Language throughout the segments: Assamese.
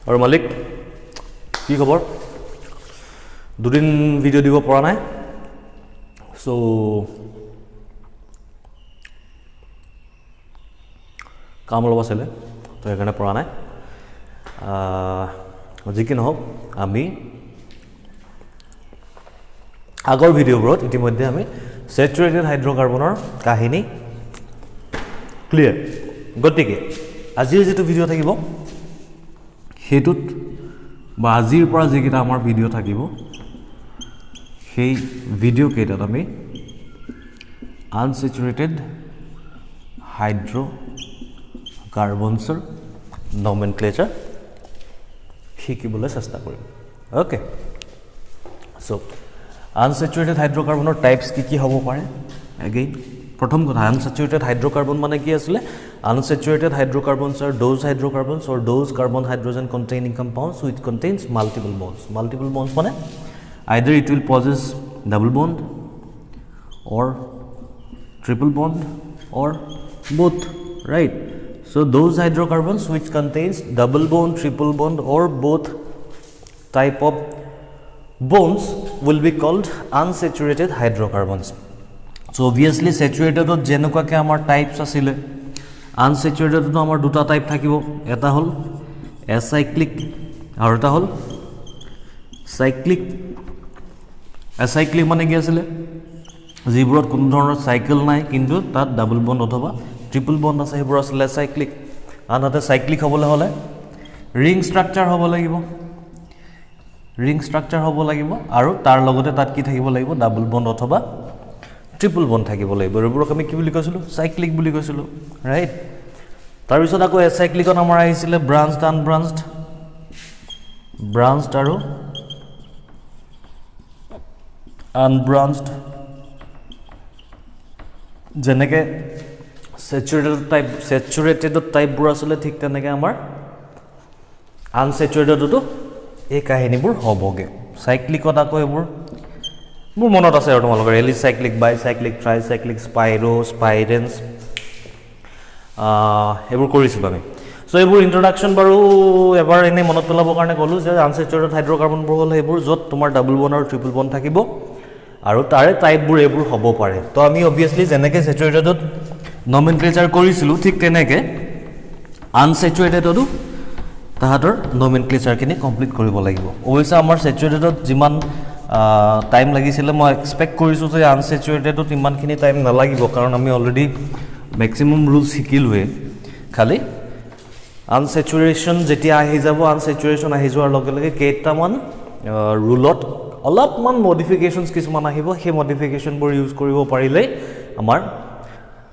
আৰু মালিক কি খবৰ দুদিন ভিডিও দিব পৰা নাই সো কাম লব আছিলে তো সেইকাৰণে পৰা নাই যি কি নহওক আমি আগৰ ভিডিওবোৰত ইতিমধ্যে আমি স্যাচুৰেটেড হাইড্ৰকাৰ্বনৰ কাহিনী ক্লিয়াৰ গতিকে আজিৰ যেটো ভিডিও থাকিব হেতুত বা আজিৰ পৰা যেকিটা আমাৰ ভিডিও থাকিব সেই ভিডিও কেইটাত আমি আনস্যাচুৰেটেড হাইড্ৰকাৰ্বনছৰ নমেনক্লেচাৰ শিকিবলৈ চেষ্টা কৰিম ওকে সো আনস্যাচুৰেটেড হাইড্ৰকাৰ্বনৰ টাইপস কি হ'ব পাৰে এগেইন প্ৰথম কথা আনস্যাচুৰেটেড হাইড্ৰকাৰ্বন মানে কি আছিল unsaturated hydrocarbons are those hydrocarbons or those carbon hydrogen containing compounds which contains multiple bonds মানে either it will possess double bond or triple bond or both right so those hydrocarbons which contains double bond triple bond or both type of bonds will be called unsaturated hydrocarbons so obviously saturated ot jenukwa ke amar types asile unsaturated to amar duta type thakibo eta hol acyclic aru eta hol cyclic acyclic mane ki asile jiborot kono dhoroner cycle nai kintu tat double bond othoba triple bond ase hebor asile acyclic anate cyclic hobole hole ring structure hobo lagibo ring structure hobo lagibo aru tar logote tat ki thakibo lagibo double bond othoba triple bond thakibo lagibo eborok ami ki buli koisilu cyclic buli koisilu right tar bisot ako acyclic on amar ahisile branched aru unbranched jeneke saturated type bur asile thik teneke amar unsaturated to এই কাহিনীবোৰ হবগে সাইক্লিকত আকৌ এবোৰ মোৰ মনত আছে আৰু তোমালোকৰ এলিসাইক্লিক বাইসাইক্লিক ট্ৰাইসাইক্লিক স্পাইৰো স্পাইৰেন্স এবোৰ কৰিছিল আমি সো এবোৰ ইন্ট্ৰোডাকশন বাৰু এবাৰ এনে মনত পেলাবৰ কাৰণে কলো যে আনস্যাচুৰেটেড হাইড্ৰকাৰ্বন বোৰ হল এবোৰ যত তোমাৰ ডাবল বন্ড আৰু ট্ৰিপল বন্ড থাকিব আৰু তাৰে টাইপবোৰ এবোৰ হ'ব পাৰে তো আমি অবিয়াসলি জেনেকে স্যাচুৰেটেডত নমেনক্লেচাৰ কৰিছিলো ঠিক তেনেকে আনস্যাচুৰেটেডতো তাহাতৰ নমেনক্লেচাৰ কিনি কমপ্লিট কৰিব লাগিব অৱশ্যে আমাৰ স্যাচুৰেটেডত যিমান টাইম লাগিছিল মই এক্সপেক্ট কৰিছো যে আনস্যাচুৰেটেডত ইমানখিনি টাইম নালাগিব কাৰণ আমি অলৰেডি ম্যাক্সিমাম ৰুলস শিকিলোৱে খালি আনস্যাচুৰেচন যেতিয়া আহি যাব আনস্যাচুৰেচন আহি যোৱাৰ লগে লগে কেইটামান ৰুলত অলপমান মডিফিকেশনস কিছুমান আহিব সেই মডিফিকেশনবোৰ ইউজ কৰিব পাৰিলে আমাৰ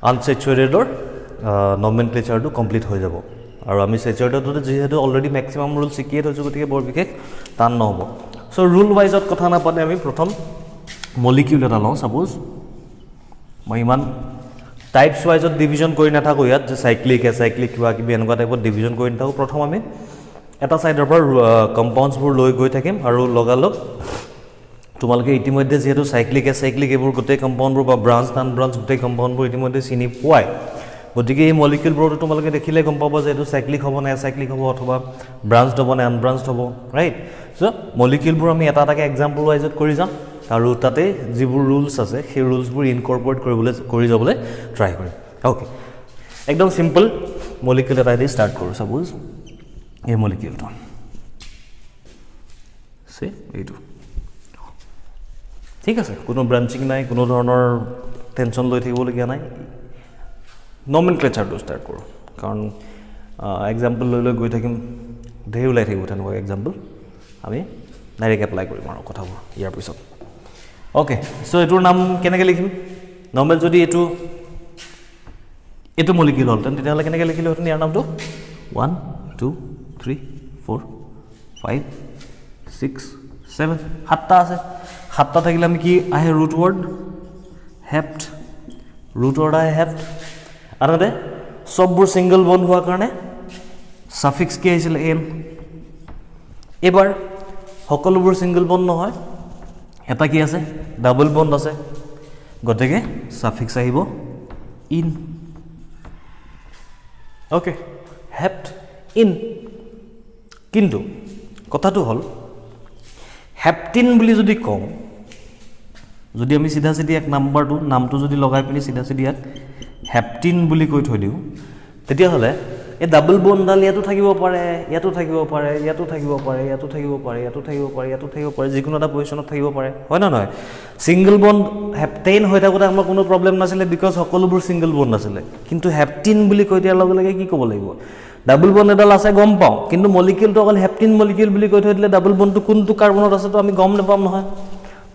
আনস্যাচুৰেটেডৰ নমেনক্লেচাৰটো কমপ্লিট হৈ যাব আৰু আমি স্যাচুৰেটেডত যেহেতু অলৰেডি ম্যাক্সিমাম ৰুল শিকিয়ে থৈছো গতিকে বৰ বিশেষ টান নহব সো ৰুল ওয়াইজত কথা না পালে আমি প্ৰথম মলিকিউল এটা লওঁ সাপোজ মই ইমান টাইপস ওয়াইজত ডিভিজন কৰি নাথাকো ইয়াত যে সাইক্লিক এসাইক্লিক কিবা কিবি এনেকুৱা টাইপত ডিভিজন কৰি নাথাকো প্ৰথম আমি এটা সাইডৰ পৰা কম্পাউণ্ডছ বোৰ লৈ গৈ থাকিম আৰু লগালগ তোমালোকে ইতিমধ্যে যেহেতু সাইক্লিক এসাইক্লিক এবোৰ গোটেই কম্পাউণ্ডবোৰ বা ব্ৰাঞ্চ আনব্ৰাঞ্চ গোটেই কম্পাউণ্ডবোৰ ইতিমধ্যে চিনি পোৱাই গতিকে এই মলিকিউলবোৰটো তোমালোকে দেখিলে গম পাব যে এটো সাইক্লিক হ'ব না এসাইক্লিক হ'ব অথবা ব্ৰাঞ্চড হ'ব না আনব্ৰাঞ্চড হ'ব ৰাইট সো মলিকিউলবোৰ আমি এটা এটাকে এক্সাম্পল ওয়াইজত কৰি যাম আৰু তাতে যিবোৰ ৰুলস আছে সেই ৰুলসবোৰ ইনকৰ্পোৰেট কৰি যাবলৈ ট্ৰাই কৰিম ওকে একদম সিম্পল মলিকিউল এটা দি স্টাৰ্ট কৰো সাপোজ এই মলিকিউলটো সে এইটো ঠিক আছে কোনো ব্ৰাঞ্চিং নাই কোনো ধৰণৰ টেনচন লৈ থাকিবলগীয়া নাই নমেনক্লেচাৰটো স্টাৰ্ট কৰো কাৰণ এক্সাম্পল লৈ গৈ থাকিম ধেৰ ওলাই থাকিব তেনেকুৱা এক্সাম্পল আমি ডাইৰেক্ট এপ্লাই কৰিম আৰু কথাবোৰ ইয়াৰ পিছত ওকে সো এটোৰ নাম কেনেকৈ লিখিম নৰ্মেল যদি এটো মলিকিউল হ'ল তেতিয়াহ'লে কেনেকৈ লিখিলো হতেন ইয়াৰ নামটো 1 2 3 4 5 6 7 সাতটা আছে সাতটা থাকিলে আমি কি আহে ৰুট ৱৰ্ড হেপ্ট ৰুট ৱৰ্ড আহে হেপ্ট আনতে সববোৰ সিঙ্গল বন্ড হোৱাৰ কাৰণে সাফিক্স কি আহিছিল এন এবাৰ সকলোবোৰ সিঙ্গল বন্ড নহয় এটা কি আছে ডাবল বন্ড আছে গতিকে সাফিক্স আহিব ইন ওকে হেপ্ট ইন কিন্তু কথাটো হ'ল হেপটিন বুলি যদি কওঁ যদি আমি সিধা সিধি এক নাম্বাৰটো নামটো যদি লগাই পিনি সিধা সিধি ইয়াত হেপটিন বুলি কৈ থৈ দিওঁ তেতিয়াহ'লে এই ডাবল বণ্ডডাল ইয়াতো থাকিব পাৰে ইয়াতো থাকিব পাৰে ইয়াতো থাকিব পাৰে ইয়াতো থাকিব পাৰে ইয়াতো থাকিব পাৰে ইয়াতো থাকিব পাৰে যিকোনো এটা পজিশ্যনত থাকিব পাৰে হয় না নহয় সিঙ্গল বণ্ড হেপটেইন হৈ থাকোঁতে আমাৰ কোনো প্ৰব্লেম নাছিলে বিকজ সকলোবোৰ সিঙ্গল বণ্ড আছিলে কিন্তু হেপটিন বুলি কৈ দিয়াৰ লগে লগে কি ক'ব লাগিব ডাবল বণ্ড এডাল আছে গম পাওঁ কিন্তু মলিকিউলটো অকল হেপটিন মলিকিউল বুলি কৈ থৈ দিলে ডাবল বণ্ডটো কোনটো কাৰ্বনত আছে তো আমি গম নাপাম নহয়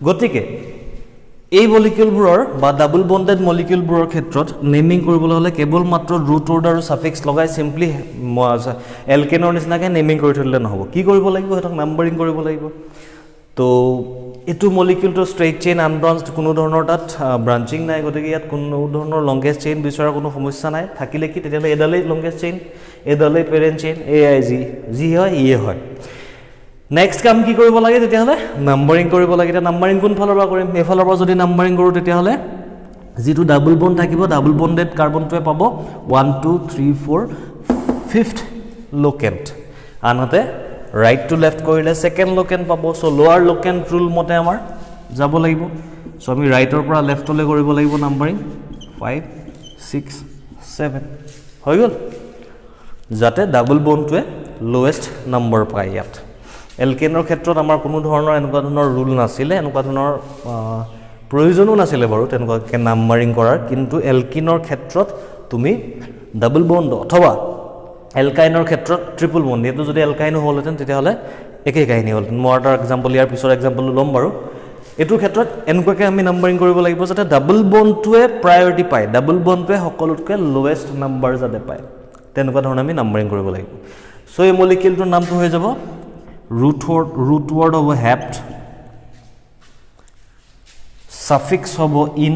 গতিকে এই মলিকিউলবোৰৰ বা ডাবল বণ্ডেড মলিকিউলবোৰৰ ক্ষেত্ৰত নেমিং কৰিবলৈ হ'লে কেৱল মাত্ৰ ৰুট ৱৰ্ড আৰু সাফিক্স লগাই সিম্পলি এলকেনৰ নিচিনাকৈ নেমিং কৰি থৈ দিলে নহ'ব কি কৰিব লাগিব হেতক নাম্বাৰিং কৰিব লাগিব তো এটো মলিকিউলটো ষ্ট্ৰেইট চেইন আনব্ৰাঞ্চড কোনো ধৰণৰ তাত ব্ৰাঞ্চিং নাই গতিকে ইয়াত কোনো ধৰণৰ লংগেষ্ট চেইন বিচৰাৰ কোনো সমস্যা নাই থাকিলে কি তেতিয়াহ'লে এডালেই লংগেষ্ট চেইন এডালেই পেৰেণ্ট চেইন যি হয় ইয়ে হয় নেক্সট কাম কি কৰিব লাগে তেতিয়াহ'লে নাম্বাৰিং কৰিব লাগে এতিয়া নাম্বাৰিং কোন ফালৰ পৰা কৰিম এফালৰ পৰা যদি নাম্বাৰিং কৰোঁ তেতিয়াহ'লে যিটো ডাবল বণ্ড থাকিব ডাবল বণ্ডেড কাৰ্বনটোৱে পাব 1 2 3 4 ফিফথ লোকেণ্ট আনহাতে ৰাইট টু লেফট কৰিলে সেকেন্ড লোকেণ্ট পাব সো লোৱাৰ লোকেণ্ট ৰুল মতে আমাৰ যাব লাগিব সো আমি ৰাইটৰ পৰা লেফটলৈ কৰিব লাগিব নাম্বাৰিং 5 6 7 হৈ গ'ল যাতে ডাবল বণ্ডটোৱে লোৱেষ্ট নম্বৰ পায় ইয়াত এলকেনৰ ক্ষেত্ৰত আমাৰ কোনো ধৰণৰ এনেকুৱা ধৰণৰ ৰুল নাছিলে এনেকুৱা ধৰণৰ প্ৰয়োজনো নাছিলে বাৰু তেনেকুৱাকৈ নাম্বাৰিং কৰাৰ কিন্তু এলকিনৰ ক্ষেত্ৰত তুমি ডাবল বণ্ড অথবা এলকাইনৰ ক্ষেত্ৰত ট্ৰিপল বণ্ড এটো যদি এলকাইনো হ'লহেঁতেন তেতিয়াহ'লে একেই কাহিনী হ'ল মই এটা এক্সাম্পল ইয়াৰ পিছৰ এক্সাম্পলটো ল'ম বাৰু এটোৰ ক্ষেত্ৰত এনেকুৱাকৈ আমি নাম্বাৰিং কৰিব লাগিব যাতে ডাবল বণ্ডটোৱে প্ৰায়ৰিটি পায় ডাবল বণ্ডটোৱে সকলোতকৈ লোৱেষ্ট নাম্বাৰ যাতে পায় তেনেকুৱা ধৰণে আমি নাম্বাৰিং কৰিব লাগিব সো এই মলিকিউলটোৰ নামটো হৈ যাব root word of hept suffix of in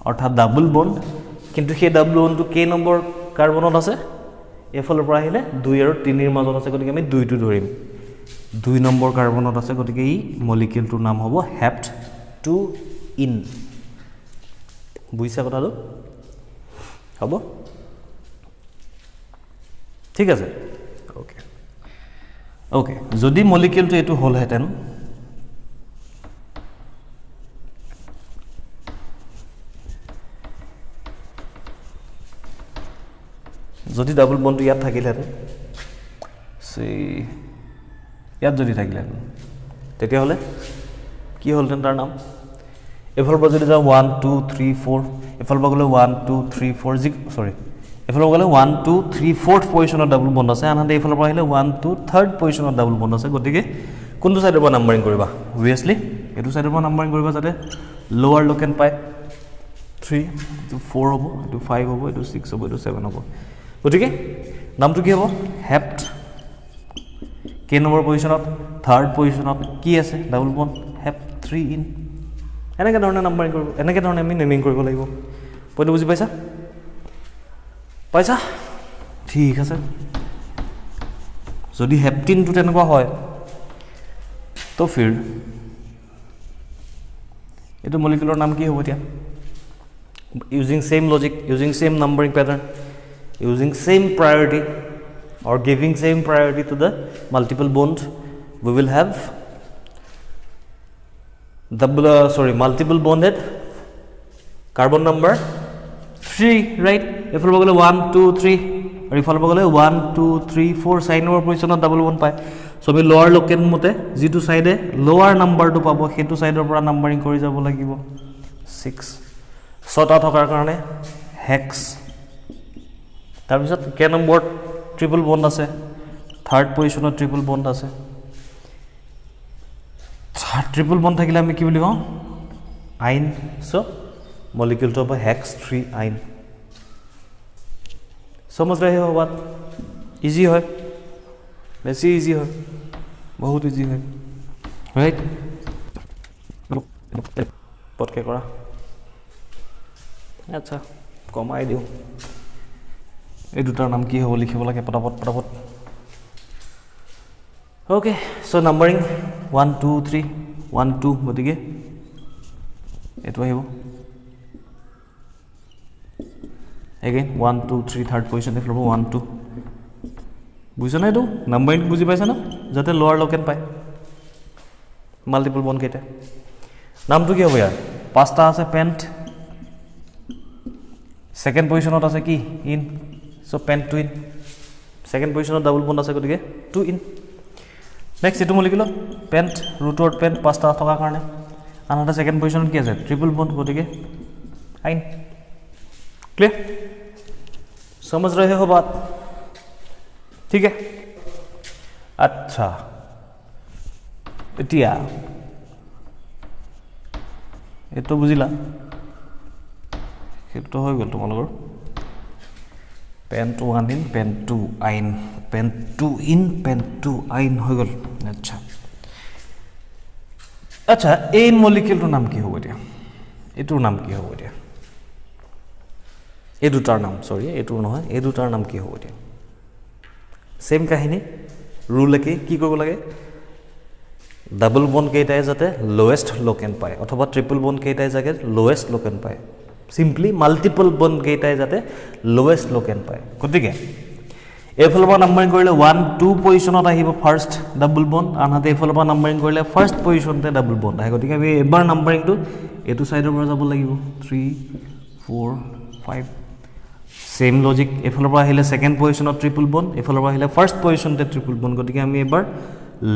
অর্থাৎ ডাবল বন্ড কিন্তু সেই ডাবল বন্ডটো কে নম্বৰ কাৰ্বনত আছে এফালৰ পৰা আহিলে 2 আৰু 3 ৰ মাজত আছে গতিকে আমি 2 টো ধৰিম 2 নম্বৰ কাৰ্বনত আছে গতিকে এই মলিকিউলটোৰ নাম হ'ব হেপ্ট 2 ইন বুইছা কথাটো হ'ব ঠিক আছে ওকে ওকে যদি মলিকিউলটো এটো হ'লহেতেন যদি ডাবল বন্ডটো ইয়াত থাকিলহেতেন সি ইয়াত যদি থাকিলহেতেন তেতিয়াহ'লে কি হ'লহেতেন তাৰ নাম এফালৰ পৰা যদি যাওঁ 1 2 3 4 এফালৰ পৰা গ'লে 1 2 3 4 সৰি এফালৰ গ'লে 1 2 3 4th পজিশনত ডাবল বন্ড আছে আনহাতে এফালৰ পৰা আহিলে 1 2 3rd পজিশনত ডাবল বন্ড আছে গতিকে কোনটো সাইডৰ পৰা নাম্বাৰিং কৰিবা অবভিয়াসলি এটো সাইডৰ পৰা নাম্বাৰিং কৰিবা যাতে লোৱাৰ লোকেন পায় 3 এটো 4 হ'ব এটো 5 হ'ব এটো 6 হ'ব এটো 7 হ'ব গতিকে নামটো কি হ'ব হেপ্ট কে নম্বৰ পজিশনত 3rd পজিশনত কি আছে ডাবল বন্ড হেপ্ট 3 ইন এনেকে ধৰণে নাম্বাৰিং কৰিব এনেকে ধৰণে আমি নেমিং কৰিব লাগিব পইণ্ট বুজি পাইছা পাইছা ঠিক আছে যদি হেপটিনটো তেনেকুৱা হয় তো ফিৰ এটো মলিকিউলৰ নাম কি হ'ব এতিয়া using same logic using same numbering pattern using same priority or giving same priority to the multiple bond we will have multiple bonded carbon number 3 right এফালৰ পৰা গ'লে 1 2 3 আৰু এফালৰ পৰা গ'লে 1 2 3 4 সাইন নম্বৰ পজিশনত ডাবল বন্ড পায় সো আমি লোৱাৰ লোকেন মতে যেটো সাইডে লোৱাৰ নাম্বাৰটো পাব হেতু সাইডৰ পৰা নাম্বাৰিং কৰি যাব লাগিব 6 ছটা থকাৰ কাৰণে হেক্স তাৰ পিছত কে নম্বৰ ট্ৰিপল বন্ড আছে 3rd পজিশনত ট্ৰিপল বন্ড আছে ট্ৰিপল বন্ড থাকিলে আমি কি বুলি কওঁ আইন সো মলিকিউলটো হ'ব হেক্স 3 আইন समझ रहे हो बात इजी है वैसे इजी है बहुत इजी है राइट पटके करा अच्छा कमाई दिও এই দুটাৰ নাম কি হ'ব লিখিব লাগে পটাপট ওকে সো নাম্বাৰিং 1 2 3 1 2 গতিকে এটো আহিব again 1 2 3 3rd position if 1 2 বুজিছা না এইটো নাম্বাৰিং বুজি পাইছা না যাতে লোৱাৰ লকেন পায় মাল্টিপল বন্ড কেইটা নামটো কি হ'ব ইয়াৰ পাঁচটা আছে পেণ্ট সেকেন্ড পজিশনত আছে কি ene so pent two ene second পজিশনত ডাবল বন্ড আছে গতিকে টু ইন নেক্সট এটো molecule pent root word pent পাঁচটা থকা কাৰণে আনহাতে সেকেন্ড পজিশনত কি আছে ট্ৰিপল বন্ড গতিকে আইন क्लियर समझ रहे हो बात ठीक है अच्छा এতিয়া এটো বুজিলা সেইটো হৈ গল তোমালোকৰ pent two one ene pent two ene pent two ene pent two ene হৈ গল আচ্ছা আচ্ছা এই মলিকিউলটোৰ নাম কি হ'ব এতিয়া এটোৰ নাম কি হ'ব এতিয়া এই দুটাৰ নাম সৰি এটোৰ নহয় এই দুটাৰ নাম কি হ'ব এতিয়া সেম কাহিনী ৰুল একে কি কৰিব লাগে ডাবল বন্ড কেইটাই যাতে লোয়েস্ট লোকেন পায় অথবা ট্রিপল বন্ড কেইটাই যাতে লোয়েস্ট লোকেন পায় সিম্পলি মাল্টিপল বন্ড কেইটাই যাতে লোয়েস্ট লোকেন পায় গতিকে এফালৰ পৰা নাম্বাৰিং কৰিলে 1 2 পজিশনত আহিব ফাৰ্স্ট ডাবল বন্ড আনহাতে এফালৰ পৰা নাম্বাৰিং কৰিলে ফাৰ্স্ট পজিশনতে ডাবল বন্ড আহে গতিকে আমি এবাৰ নাম্বাৰিংটো এটো সাইডৰ পৰা যাব লাগিব 3 4 5 सेम लॉजिक एफाলৰ পৰা আহিলে সেকেন্ড পজিশনত ট্ৰিপল বন্ড এফালৰ পৰা আহিলে ফাৰ্স্ট পজিশনতে ট্ৰিপল বন্ড গতিকে আমি এবাৰ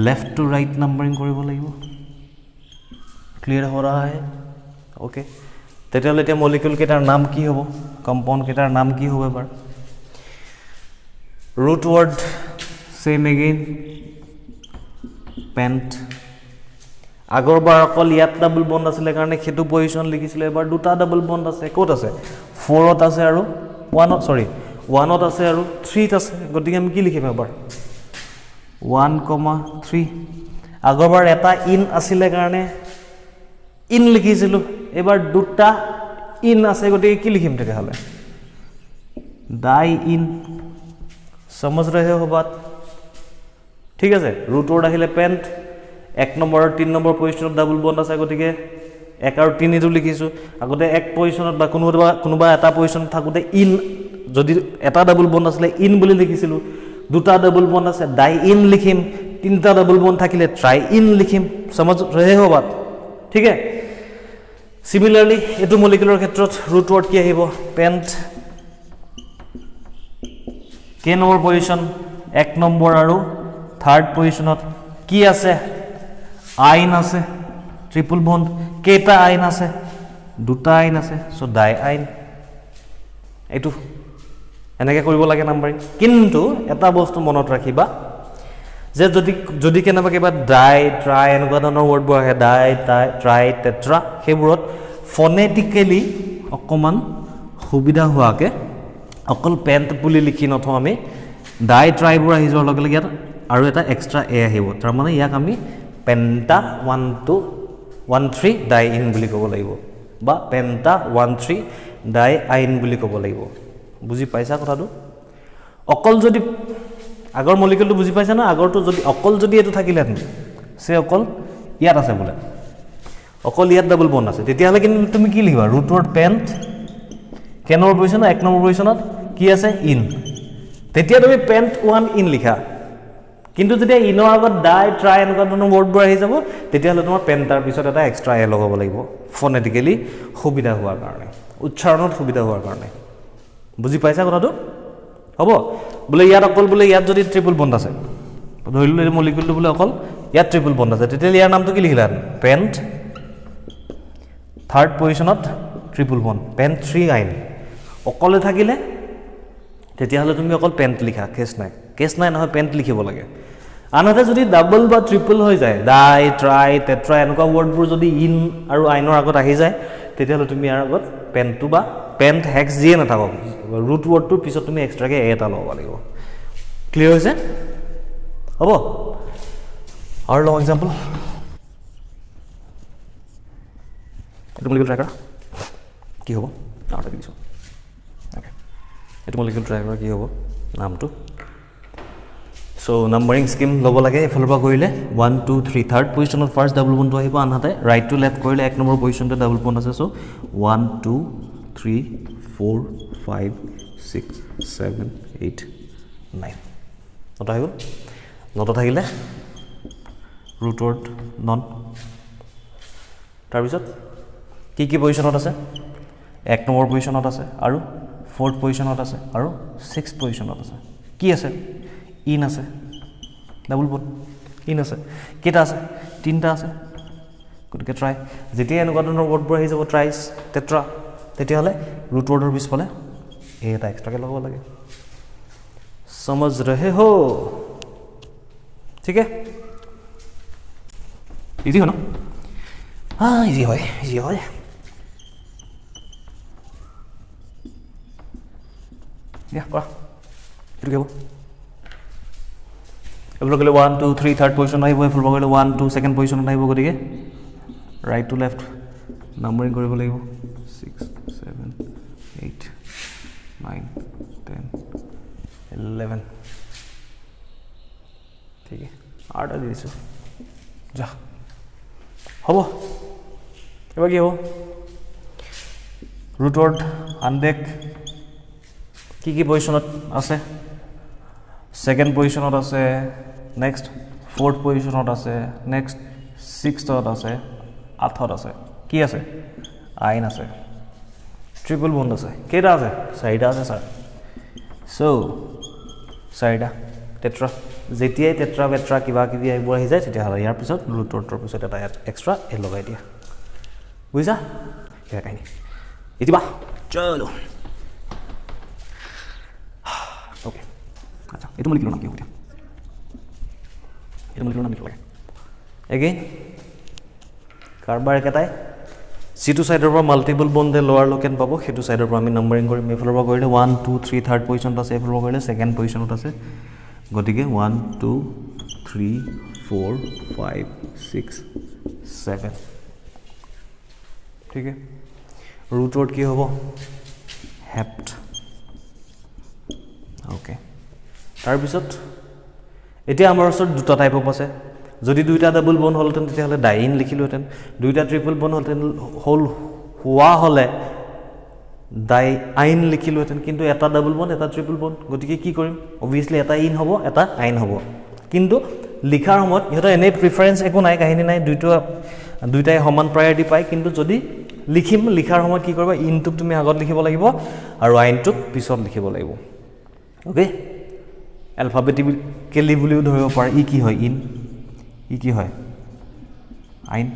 लेफ्ट टू राइट नंबरिंग কৰিব লাগিব ক্লিয়াৰ हो रहा है ओके তেতিয়ালে এতিয়া মলিকিউল কেটাৰ নাম কি হ'ব কম্পাউন্ড কেটাৰ নাম কি হ'ব এবাৰ root word same again pent আগৰবাৰ অকল ইয়াত ডাবল বন্ড আছিল কাৰণে খেতু পজিশন লিখিছিল এবাৰ দুটা ডাবল বন্ড আছে কোত আছে 4 ত আছে আৰু 1 সৰি 1 ত আছে আৰু 3 ত আছে গতিকে আমি কি লিখিম এবাৰ 1,3 আগৰবাৰ এটা ইন আছিল কাৰণে ইন লিখিছিল এবাৰ দুটা ইন আছে গতিকে কি লিখিম তেকে হলে डाई इन समझ रहे हो बात ठीक है रूट वर्ड আহিলে পেন্ট 1 নম্বৰ আৰু 3 নম্বৰ পজিশনত ডাবল বন্ড আছে গতিকে 1 আৰু 3 এটো লিখিছো আগতে এক পজিশনত বা কোনোবা এটা পজিশন থাকুতে ইন যদি এটা ডাবল বন্ড আছিল ইন বুলি লিখিছিলো দুটা ডাবল বন্ড আছে ডাই ইন লিখিম তিনটা ডাবল বন্ড থাকিলে ট্রাই ইন লিখিম समझ रहे हो बात ठीक है सिमिलरली एटु मलिकुलर क्षेत्रत रूट वर्ड কি আহিব পেন্ট के नंबर पजिशन 1 नंबर और थर्ड पजिशनत की आसे आइन आसे ट्रिपल बन्ड केटा आइन आसे दुटा आइन आसे सो डाई आइन एटु এনেকে কৰিব লাগে নাম্বাৰিং কিন্তু এটা বস্তু মনত ৰাখিবা যে যদি কেনেবা কিবা ডাই ট্ৰাই এনেকুৱা ধৰণৰ ওয়াৰ্ড বোৰ আহে ডাই ট্ৰাই টেট্ৰা হেবোৰত ফনেটিক্যালি অকমান সুবিধা হোৱাকে অকল পেন্ট বুলি লিখি নথও আমি ডাই ট্ৰাইবোৰ আহি যোৱাৰ লগে লগে ইয়াত আৰু এটা এক্সট্ৰা এ আহিব তাৰ মানে ইয়াক আমি পেন্টা 1 2 1 3 ডাই ইন বুলি ক'ব লাগিব বা পেন্টা 1 3 ডাই আইন বুলি ক'ব লাগিব বুজি পাইছা কথাটো অকল যদি আগৰ মলিকুলটো বুজি পাইছা না আগৰটো যদি অকল যদি এটো থাকিলে সে অকল ইয়াত আছে বলে অকল ইয়াত ডাবল বন্ড আছে তেতিয়াহলে কিন্তু তুমি কি লিখিবা ৰুট ৱৰ্ড পেন্ট কে নম্বৰ পজিশন 1 নম্বৰ পজিশনত কি আছে ইন তেতিয়া তুমি পেন্ট 1 ইন লিখা কিন্তু যেতিয়া ইনৰ আগত ডাই ট্ৰাই এনেকুৱা ধৰণৰ ওয়াৰ্ডবোৰ আহি যাব তেতিয়াহলে তোমাৰ পেন্টাৰ পিছত এটা এক্সট্ৰা এ লগাব লাগিব ফনেটিক্যালি সুবিধা হোৱাৰ কাৰণে উচ্চাৰণত সুবিধা হোৱাৰ কাৰণে বুজি পাইছা কথাটো হ'ব বলে ইয়াত অকল বলে ইয়াত যদি ট্রিপল বন্ড আছে ধৰিলো এই মলিকুলটো বলে অকল ইয়াত ট্ৰিপল বন্ড আছে তেতিয়া ইয়াৰ নামটো কি লিখিলা পেন্ট থাৰ্ড পজিশনত ট্রিপল বন্ড পেন্ট 3 আইন অকলে থাকিলে তেতিয়াহলে তুমি অকল পেন্ট লিখা কেছ নাই নহয় পেন্ট লিখিব লাগে আনহাতে যদি ডাবল বা ট্রিপল হৈ যায় ডাই ট্রাই টেট্রা এনেকুৱা ওয়াৰ্ডবোৰ যদি ইন আৰু আইনৰ আগত আহি যায় তেতিয়াহলে তুমি ইয়াৰ আগত পেন্টটো বা পেন্ট হেক্স জিয়ে নাথাকক ৰুট ওয়াৰ্ডটোৰ পিছত তুমি এক্সট্ৰাকে এটা লগাব লাগিব ক্লিয়াৰ হৈছে হ'ব আৰু লং এক্সাম্পল এটো মলিকুল ট্ৰাই কৰা কি হ'ব আৰু এটা দিছো ওকে এটো মলিকুল ট্ৰাই কৰা কি হ'ব নামটো সো নাম্বাৰিং স্কিম লব লাগে এফালৰ পৰা কৰিলে 1 2 3 থাৰ্ড পজিশনত ফাৰ্স্ট ডাবল বন্ড আহিব আনহাতে ৰাইট টু লেফট কৰিলে 1 নম্বৰ পজিশনতে ডাবল বন্ড আছে সো 1 2 3 4 5 6 7 8 9 নটা হৈ গ'ল নটা থাকিলে ৰুট ৱৰ্ড নন তাৰপিছত কি পজিশ্যনত আছে 1 নম্বৰ পজিশ্যনত আছে আৰু 4th পজিশ্যনত আছে আৰু 6th পজিশ্যনত আছে কি আছে ইন আছে ডাবল বন ইন আছে কেইটা আছে 3টা আছে গতিকে ট্ৰাই যেতিয়া এনেকুৱা ধৰণৰ ৱৰ্ডবোৰ আহি যাব ট্ৰাইছ টেট্ৰা তেতিয়াহ'লে ৰুট ৱৰ্ডৰ পিছফালে এই এটা এক্সট্ৰাকে লগাব লাগে समझ रहे हो ठीक है इजी हो ना हाँ इजी हो या কৰা এইটো কেবো এফালে গ'লে 1 2 3 থাৰ্ড পজিশ্যন আহিব এফালে গ'লে 1 2 সেকেন্ড পজিশ্যনত আহিব গতিকে ৰাইট টু লেফট নাম্বাৰিং কৰিব লাগিব 6 7 8 9 10 11 ठीक है 8 দি দিছো যা হ'ব এবাৰ কি হ'ব ৰুট ৱৰ্ড আনডেক কি পজিশ্যনত আছে সেকেন্ড পজিশ্যনত আছে নেক্সট 4th পজিশ্যনত আছে নেক্সট 6th আছে 8th আছে কি আছে আইন আছে ট্ৰিপল বন্ড আছে কেইটা আছে 4টা আছে স্যাৰ সো 4টা টেট্ৰা যেতিয়াই টেট্ৰা বেট্ৰা কিবা কিবি এইবোৰ আহি যায় তেতিয়া হ'লে ইয়াৰ পিছত ৰুট ৱৰ্ডৰ পিছত এটা এক্সট্ৰা এ লগাই দিয়া বুজিছা এয়া কাহিনী ইতিবা চলো ओके अच्छा ये तो लिखलो ना क्या होता ये तो लिखलो ना लिख लगे अगेन কারবার একাটাই সিটু সাইডৰ পৰা মাল্টিপল বন্ড দে লোৱাৰ লোকেন পাবো হেতু সাইডৰ পৰা আমি নাম্বাৰিং কৰিম এফলৰ পৰা কৰিলে 1 2 3 থাৰ্ড পজিশ্যনত আছে এফলৰ পৰা কৰিলে সেকেন্ড পজিশ্যনত আছে গতিকে 1 2 3 4 5 6 7 ঠিক আছে ৰুট ৱৰ্ড কি হ'ব হেপ্ট ओके तार पिছত এতিয়া আমাৰ ওচৰত দুটা টাইপ অফ আছে যদি দুইটা ডাবল বন্ড হলতেন তেতিয়াহলে ডাইন লিখিলোতেন দুইটা ট্ৰিপল বন্ড হলতেন হোল হোৱা হলে ডাই আইন লিখিলোতেন কিন্তু এটা ডাবল বন্ড এটা ট্ৰিপল বন্ড গতিকে কি কৰিম অবভিয়াসলি এটা ইন হ'ব এটা আইন হ'ব কিন্তু লিখাৰ সময়ত ইহতৰ এনে প্ৰিফাৰেন্স একো নাই কাহিনী নাই দুইটাই সমান প্ৰায়োৰিটি পায় কিন্তু যদি লিখিম লিখাৰ সময়ত কি কৰিবা ইনটোক তুমি আগত লিখিব লাগিব আৰু আইনটোক পিছত লিখিব লাগিব ओके अल्फाबेटिकली बुलिও ধৰিব পাৰে ই কি হয় ইন ই কি হয় আইন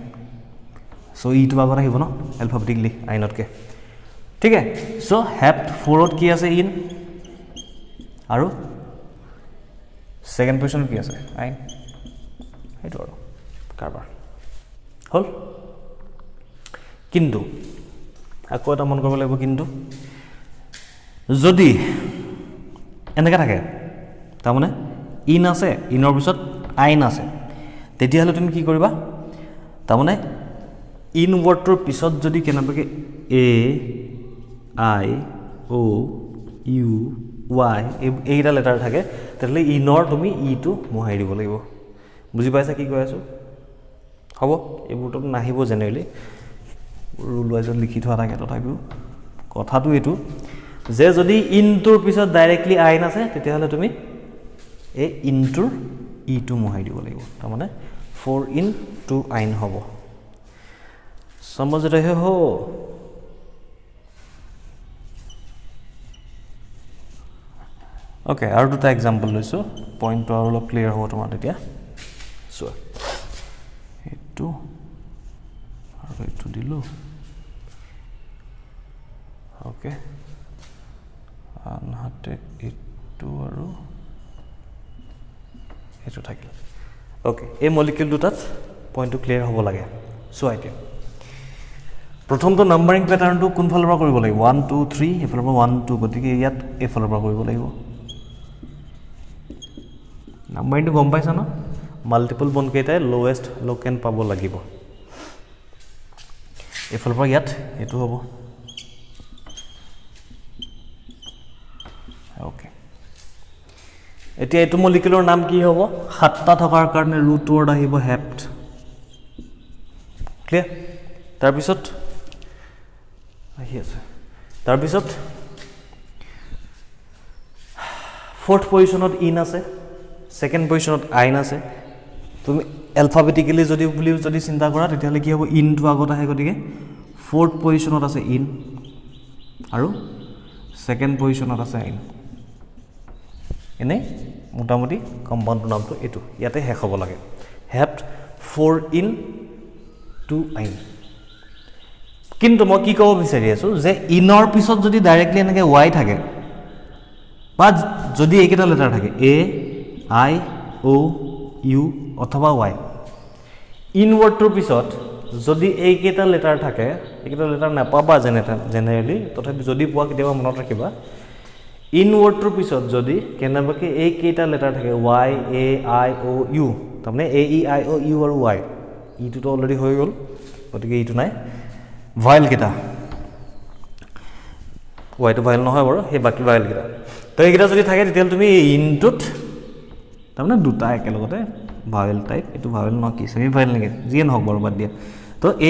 সো ই টু আগত আহিব ন অ্যালফাবেটিকলি আইনতকে ঠিক আছে সো হেপ্ট 4ত কি আছে ইন আৰু সেকেন্ড পজিশনত কি আছে আইন এইটো আৰু কাৰবাৰ হল কিন্তু আকৌ এটা মন কৰিব লাগিব কিন্তু যদি এনেকা থাকে তাৰমানে ইন আছে ইনৰ পিছত আইন আছে তেতিয়াহলে তুমি কি কৰিবা তাৰমানে ইন ৱৰ্ডৰ পিছত যদি কেনেবাকে A I O U Y এইটা লেটাৰ থাকে তেতিয়াহলে ইনৰ তুমি ই টু মোহাই দিব লাগিব বুজি পাইছা কি কৈ আছো হ'ব এইবোৰটো নাহিব জেনেৰেলি ৰুল ওয়াইজত লিখি থোৱা থাকে তথাপিও কথাটো এটো যে যদি ইনটোৰ পিছত ডাইৰেক্টলি আইন আছে তেতিয়াহলে তুমি এই ইনটোৰ ই টু মোহাই দিব লাগিব তাৰমানে 4 in 2 আইন হ'ব समझ रहे हो ओके আৰু দুটা एग्जांपल লৈছো পইণ্ট আৰু অলপ ক্লিয়াৰ হ'ব তোমাৰ তেতিয়া সো এটো আৰু এটো দিলো ओके আনহাতে এটো আৰু এটো থাকিল ओके এই মলিকিউল দুটাত পইণ্টটো ক্লিয়াৰ হ'ব লাগে সো আইডিয়া প্ৰথমটো নাম্বাৰিং প্যাটাৰ্নটো কোন ফালৰ পৰা কৰিব লাগিব 1 2 3 এফালৰ পৰা 1 2 গতিকে ইয়াত এফালৰ পৰা কৰিব লাগিব নাম্বাৰিংটো গম পাইছা ন মাল্টিপল বন্ড কেইটাই লোৱেষ্ট লোকেন পাব লাগিব এফালৰ পৰা ইয়াত এটো হ'ব ओके এতিয়া এটো মলিকিউলৰ নাম কি হ'ব সাতটা থকাৰ কাৰণে ৰুট ৱৰ্ড আহিব হেপ্ট ক্লিয়াৰ তাৰ পিছত আহি আছে তাৰ পিছত 4th পজিশনত ইন আছে সেকেন্ড পজিশনত আইন আছে তুমি এলফাবেটিক্যালি যদি চিন্তা কৰা তেতিয়াহ'লে কি হ'ব ইনটো আগত আহে গতিকে ফৰ্থ পজিশনত আছে ইন আৰু সেকেন্ড পজিশনত আছে আইন এনে মোটামুটি কম্পাউণ্ডৰ নামটো এইটো ইয়াতে শেষ হ'ব লাগে হেপ্ট 4 ইন 2 আইন কিন্তু মই কি ক'ব বিচাৰি আছো যে ইনৰ পিছত যদি ডাইৰেক্টলি এনেকৈ y থাকে বা যদি এইকেইটা লেটাৰ থাকে a i o u অথবা y ইনৱৰ্ডটোৰ পিছত যদি এইকেইটা লেটাৰ থাকে এইকেইটা লেটাৰ নাপাবা জেনেৰেলি তথাপি যদি পোৱা কেতিয়াবা মনত ৰাখিবা ইনৱৰ্ডটোৰ পিছত যদি কেনেবাকৈ এইকেইটা লেটাৰ থাকে y a i o u তাৰমানে a e i o u আৰু y ইটোতো অলৰেডি হৈ গ'ল গতিকে ইটো নাই ভাইল কেইটা yটো ভাইল নহয় বাৰু সেই বাকি ভাইল কেইটা তো এইকেইটা যদি থাকে তেতিয়াহ'লে তুমি ইনটোত তাৰমানে দুটা একেলগতে ভাৱেল টাইপ এইটো ভাৱেল নহয় কি সেমি ভাৱেল নেকি যিয়ে নহওক বাৰু বাদ দিয়া তো এ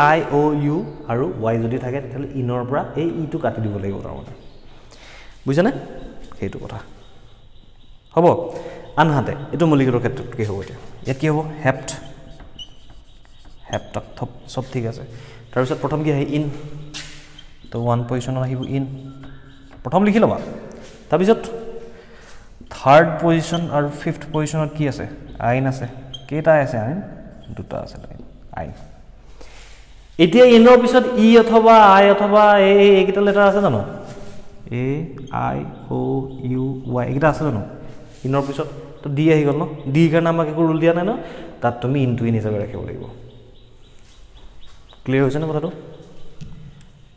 আই অ' ইউ আৰু ৱাই যদি থাকে তেতিয়াহ'লে ইনৰ পৰা এই ইটো কাটি দিব লাগিব তাৰমানে বুজিছানে সেইটো কথা হ'ব আনহাতে এইটো মলিকুলৰ ক্ষেত্ৰত কি হ'ব এতিয়া ইয়াত কি হ'ব হেপ্টক চব ঠিক আছে তাৰপিছত প্ৰথম কি আহে ইন তো 1 পজিশ্যনত আহিব ইন প্ৰথম লিখি ল'বা তাৰপিছত থাৰ্ড পজিশন আৰু ফিফথ পজিশনত কি আছে আইন আছে কেইটা আছে আইন দুটা আছে আইন এতিয়া ইনৰ পিছত ই অথবা আই অথবা এইকেইটা লেটাৰ আছে জানো A I O U Y এইকেইটা আছে জানো ইনৰ পিছত তো ডি আহি গ'ল ন ডি কাৰণে আমাক একো ৰুল দিয়া নাই ন তাত তুমি ইনটো ইন হিচাপে ৰাখিব লাগিব ক্লিয়াৰ হৈছে নে কথাটো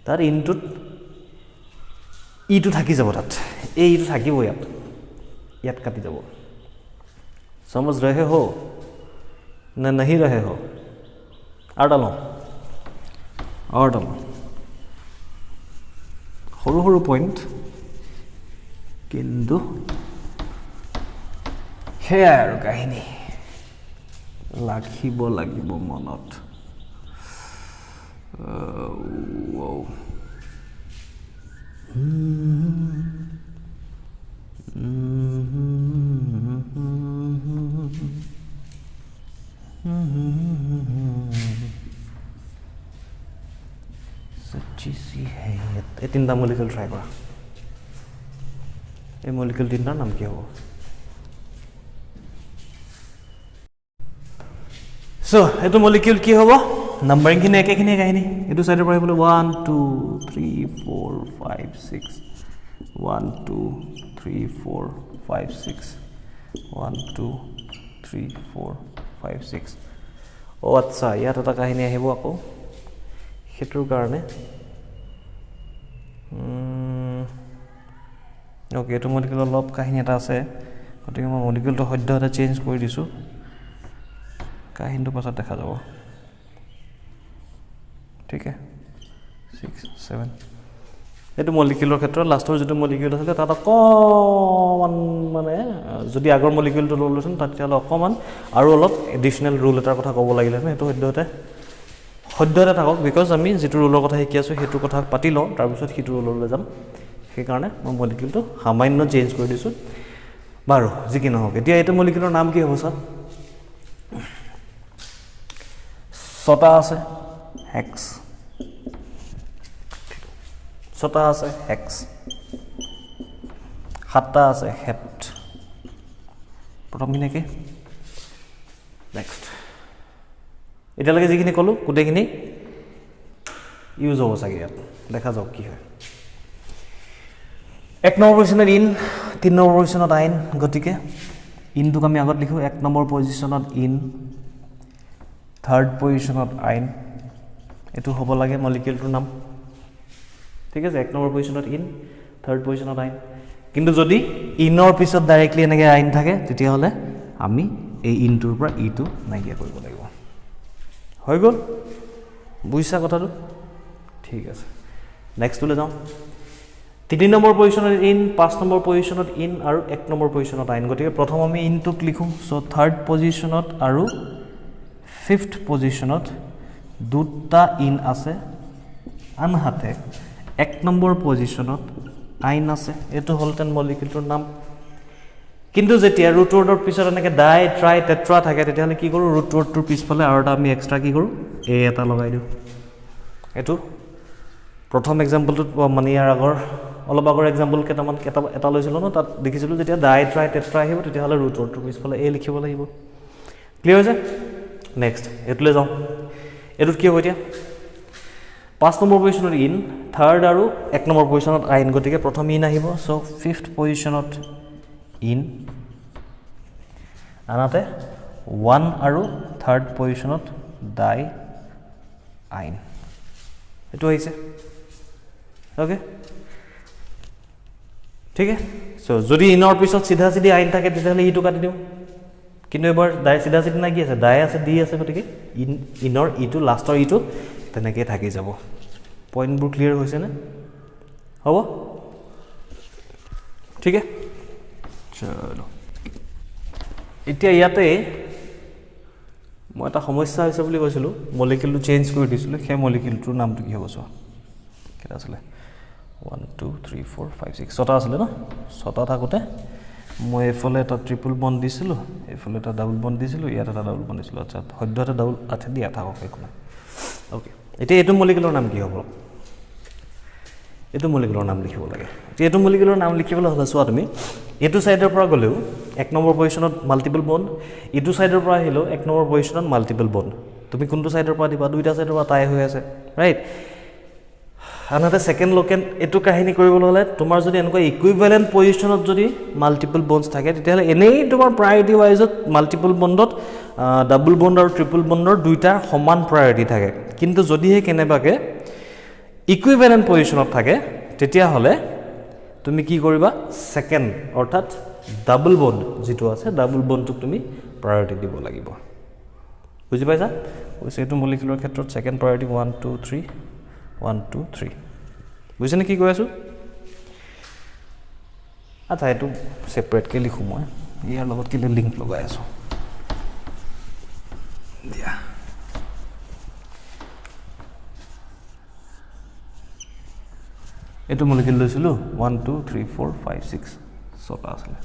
তাত ইনটোত ইটো থাকি যাব তাত এই ইটো থাকিব ইয়াত কাটি যাব समझ रहे हो न नहीं रहे हो और डालो সৰু সৰু পইণ্ট কিন্তু সেয়াই আৰু কাহিনী ৰাখিব লাগিব মনত सच्ची सी है ये तीनटा मलिकुल ट्राई কৰা এই মলিকুল তিনটাৰ নাম কি হ'ব সো এইটো মলিকুল কি হ'ব নাম্বাৰিংখিনি একেখিনি কাহিনী এইটো সাইডৰ পৰা আহিবলৈ 1 2 3 4 5 6 1 2 3 4 5 6 1 2 3 4 5 6 ও আচ্ছা ইয়াত এটা কাহিনী আহিব আকৌ হেতুৰ কাৰণে ওকে এইটো মলিকুলৰ অলপ কাহিনী এটা আছে গতিকে মই মলিকুলটো সদ্যহতে চেঞ্জ কৰি দিছোঁ কাহিনীটো পাছত দেখা যাব ঠিক আছে 6 7 এইটো মলিকুলৰ ক্ষেত্ৰত লাষ্টৰ যিটো মলিকুল আছিল তাত অকমান মানে যদি আগৰ মলিকুলটো লৈ লৈছোন তেতিয়াহ'লে অকমান আৰু অলপ এডিশনাল ৰুল এটাৰ কথা ক'ব লাগিলে এইটো সদ্যহতে থাকক বিকজ আমি যিটো ৰুলৰ কথা শিকি আছোঁ সেইটো কথা পাতি লওঁ তাৰপিছত সিটো ৰুললৈ যাম সেইকাৰণে মই মলিকুলটো সামান্য চেঞ্জ কৰি দিছোঁ বাৰু যি কি নহওক এতিয়া এইটো মলিকুলৰ নাম কি হ'ব স্যাৰ ছটা আছে হেক্স ছটা আছে হেক্স সাতটা আছে হেপ্ট প্ৰথমখিনি কি নেক্সট এতিয়ালৈকে যিখিনি ক'লোঁ গোটেইখিনি ইউজ হ'ব চাগে ইয়াত দেখা যাওক কি হয় 1 নম্বৰ পজিশ্যনত ইন 3 নম্বৰ পজিশ্যনত আইন গতিকে ইনটোক আমি আগত লিখোঁ 1 নম্বৰ পজিশ্যনত ইন থাৰ্ড পজিশ্যনত আইন এইটো হ'ব লাগে মলিকুলটোৰ নাম ঠিক আছে 1 নম্বৰ পজিশ্যনত ইন থাৰ্ড পজিশ্যনত আইন কিন্তু যদি ইনৰ পিছত ডাইৰেক্টলি এনেকৈ আইন থাকে তেতিয়াহ'লে আমি এই ইনটোৰ পৰা ইটো নাইকিয়া কৰিব লাগিব হৈ গ'ল বুজিছা কথাটো ঠিক আছে নেক্সটলৈ যাওঁ 3 নম্বৰ পজিশ্যনত ইন 5 নম্বৰ পজিশ্যনত ইন আৰু 1 নম্বৰ পজিশ্যনত আইন গতিকে প্ৰথম আমি ইনটোক লিখোঁ চ' থাৰ্ড পজিশ্যনত আৰু ফিফথ পজিশ্যনত দুটা ইন আছে আনহাতে 1 নম্বৰ পজিশ্যনত আইন আছে এইটো হ'ল তেন মলিকুলটোৰ নাম কিন্তু যেতিয়া ৰুট ৱৰ্ডৰ পিছত এনেকৈ ডাই ট্ৰাই টেট্ৰা থাকে তেতিয়াহ'লে কি কৰোঁ ৰুট ৱৰ্ডটোৰ পিছফালে আৰু এটা আমি এক্সট্ৰা কি কৰোঁ এ এটা লগাই দিওঁ এইটো প্ৰথম এক্সাম্পলটোত মানে ইয়াৰ আগৰ অলপ আগৰ এক্সাম্পল কেইটামান এটা লৈছিলোঁ ন তাত দেখিছিলোঁ যেতিয়া ডাই ট্ৰাই টেট্ৰা আহিব তেতিয়াহ'লে ৰুট ৱৰ্ডটোৰ পিছফালে এ লিখিব লাগিব ক্লিয়াৰ হৈছে নেক্সট এইটোলৈ যাওঁ এইটোত কি হ'ব এতিয়া 5 নম্বৰ পজিশ্যনত ইন থাৰ্ড আৰু 1 নম্বৰ পজিশ্যনত আইন গতিকে প্ৰথম ইন আহিব চ' 5th পজিশ্যনত ইন আনহাতে 1 আৰু 3rd পজিশ্যনত ডাই আইন এইটো আহিছে ওকে ঠিক আছে চ' যদি ইনৰ পিছত চিধা চিধি আইন থাকে তেতিয়াহ'লে ইটো কাটি দিওঁ কিন্তু এবাৰ ডাই চিধা চিধি নাই কি আছে ডাই আছে ডি আছে গতিকে ইনৰ ইটো লাষ্টৰ ইটো তেনেকৈ থাকি যাব পইণ্টবোৰ ক্লিয়াৰ হৈছেনে হ'ব ঠিক আছে চলো এতিয়া ইয়াতে মই এটা সমস্যা হৈছে বুলি কৈছিলোঁ মলিকিউলটো চেঞ্জ কৰি দিছিলোঁ সেই মলিকিউলটোৰ নামটো কি হ'ব চোৱা কেইটা আছিলে 1 2 3 4 5 6 ছটা আছিলে ন ছটা থাকোঁতে মই এইফালে এটা ট্ৰিপল বন্ড দিছিলোঁ এইফালে এটা ডাবল বন্ড দিছিলোঁ ইয়াত এটা ডাবল বন্ড দিছিলোঁ আচ্ছা সদ্য এটা ডাবল আচ্ছা দিয়া থাকক একো নাই অ'কে এতিয়া এইটো মলিকিউলৰ নাম কি হ'ব এইটো মলিকিউলৰ নাম লিখিব লাগে এতিয়া এইটো মলিকিউলৰ নাম লিখিবলৈ হ'লে চোৱা তুমি এইটো ছাইডৰ পৰা গ'লেও 1 নম্বৰ পজিশ্যনত মাল্টিপল বন্ড এইটো ছাইডৰ পৰা আহিলেও 1 নম্বৰ পজিশ্যনত মাল্টিপল বন্ড তুমি কোনটো ছাইডৰ পৰা দিবা দুইটা ছাইডৰ পৰা টাই হৈ আছে ৰাইট আনহাতে ছেকেণ্ড লোকেন এইটো কাহিনী কৰিবলৈ হ'লে তোমাৰ যদি এনেকুৱা ইকুইভেলেণ্ট পজিশ্যনত যদি মাল্টিপল বণ্ডছ থাকে তেতিয়াহ'লে এনেই তোমাৰ প্ৰায়ৰিটি ৱাইজত মাল্টিপল বণ্ডত ডাবল বণ্ড আৰু ট্ৰিপল বণ্ডৰ দুইটা সমান প্ৰায়ৰিটি থাকে কিন্তু যদিহে কেনেবাকৈ ইকুইভেলেণ্ট পজিশ্যনত থাকে তেতিয়াহ'লে তুমি কি কৰিবা ছেকেণ্ড অৰ্থাৎ ডাবল বণ্ড যিটো আছে ডাবল বণ্ডটোক তুমি প্ৰায়ৰিটি দিব লাগিব বুজি পাইছা কৈছে এইটো মলিকিউলৰ ক্ষেত্ৰত ছেকেণ্ড প্ৰায়ৰিটি 1 2 3 1 2 3 বুজিছেনে কি কৈ আছোঁ আচ্ছা এইটো ছেপাৰেটকৈ লিখোঁ মই ইয়াৰ লগত কেলৈ লিংক লগাই আছোঁ দিয়া এইটো মলিকিউল লৈছিলোঁ 1 2 3 4 5 6 ছটা আছিলে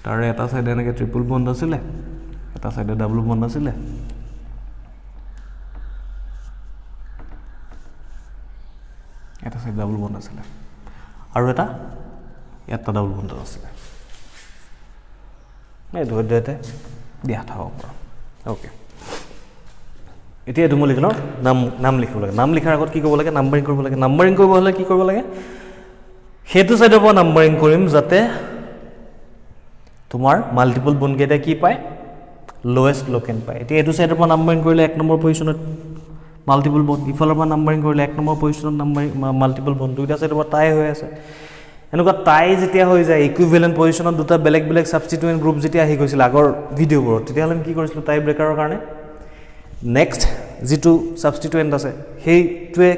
তাৰে এটা ছাইডে এনেকৈ ট্ৰিপল বণ্ড আছিলে এটা ছাইডে ডাবল বণ্ড আছিলে এটা ছাইড ডাবল বণ্ড আছিলে আৰু এটা ইয়াত ডাবল বণ্ড আছিলে এই দুয়োটাতে দিয়া থাকক বাৰু অ'কে এতিয়া এইটো মলিকিউলৰ নাম লিখিব লাগে নাম লিখাৰ আগত কি কৰিব লাগে নাম্বাৰিং কৰিব লাগে নাম্বাৰিং কৰিব হ'লে কি কৰিব লাগে সেইটো ছাইডৰ পৰা নাম্বাৰিং কৰিম যাতে তোমাৰ মাল্টিপল বণ্ডকেইটা কি পায় লোৱেষ্ট লোকেন পায় এতিয়া এইটো ছাইডৰ পৰা নাম্বাৰিং কৰিলে 1 নম্বৰ পজিশ্যনত মাল্টিপল বণ্ড ইফালৰ পৰা নাম্বাৰিং কৰিলে 1 নম্বৰ পজিশ্যনত মাল্টিপল বণ্ড দুইটা ছাইডৰ পৰা টাই হৈ আছে এনেকুৱা টাই যেতিয়া হৈ যায় ইকুইভেলেণ্ট পজিশ্যনত দুটা বেলেগ বেলেগ ছাবষ্টিটুৱেণ্ট গ্ৰুপ যেতিয়া আহি গৈছিল আগৰ ভিডিঅ'বোৰত তেতিয়াহ'লে আমি কি কৰিছিলোঁ টাই ব্ৰেকাৰৰ কাৰণে নেক্সট যিটো ছাবষ্টিটুৱেণ্ট আছে সেইটোৱে